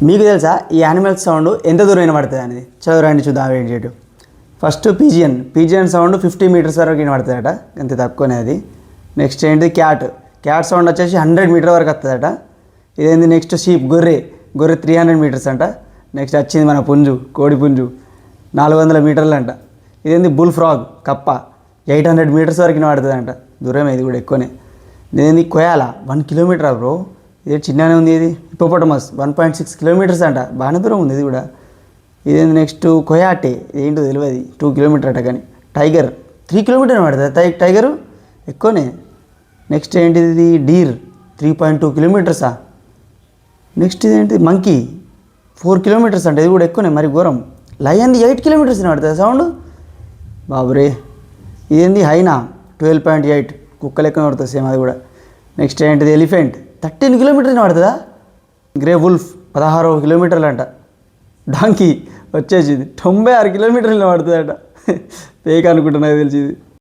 మీకు తెలుసా ఈ యానిమల్స్ సౌండ్ ఎంత దూరం వినబడుతుంది అనేది? చదువురండి చూద్దాం వెయిట్ చేయడం. ఫస్ట్ పీజియన్ సౌండ్ 50 మీటర్స్ వరకు వినబడుతుందట, అంత తక్కువనే అది. నెక్స్ట్ ఏంటి క్యాట్ సౌండ్ వచ్చేసి 100 మీటర్ వరకు వస్తుందట. ఇదేంది నెక్స్ట్ షీప్ గొర్రె 300 మీటర్స్ అంట. నెక్స్ట్ వచ్చింది మన కోడి పుంజు 400 మీటర్లు అంట. ఇదేంది బుల్ ఫ్రాగ్ కప్ప 800 మీటర్స్ వరకు వినబడుతుంది అంట. దూరమే ఇది కూడా ఎక్కువనే. ఇదేంది కొయాలా 1 కిలోమీటర్ బ్రో, ఇది చిన్ననే ఉంది. ఇది హిప్పోపోటమస్ 1.6 కిలోమీటర్స్ అంట, బాగానే దూరం ఉంది ఇది కూడా. ఇదేంది నెక్స్ట్ కొయాటే, ఏంటో తెలియదు 2 కిలోమీటర్ అట. కానీ టైగర్ 3 కిలోమీటర్ పడుతుంది టైగరు, ఎక్కువనే. నెక్స్ట్ ఏంటిది ఇది డీర్ 3.2 కిలోమీటర్సా. నెక్స్ట్ ఇదేంటి మంకీ 4 కిలోమీటర్స్ అంటే, ఇది కూడా ఎక్కువనే మరి ఘోరం. లయన్ది 8 కిలోమీటర్స్ పడుతుంది సౌండ్, బాబురే. ఇదేంది హైనా 12.8, కుక్క లెక్కన పడుతుంది సేమ్ అది కూడా. నెక్స్ట్ ఏంటిది ఎలిఫెంట్ 13 కిలోమీటర్స్ పడుతుందా. గ్రే వుల్ఫ్ 16 కిలోమీటర్లు అంట. డాంకీ వచ్చేసి 96 కిలోమీటర్లు పడుతుందట. పేక అనుకుంటున్నా తెలిసింది.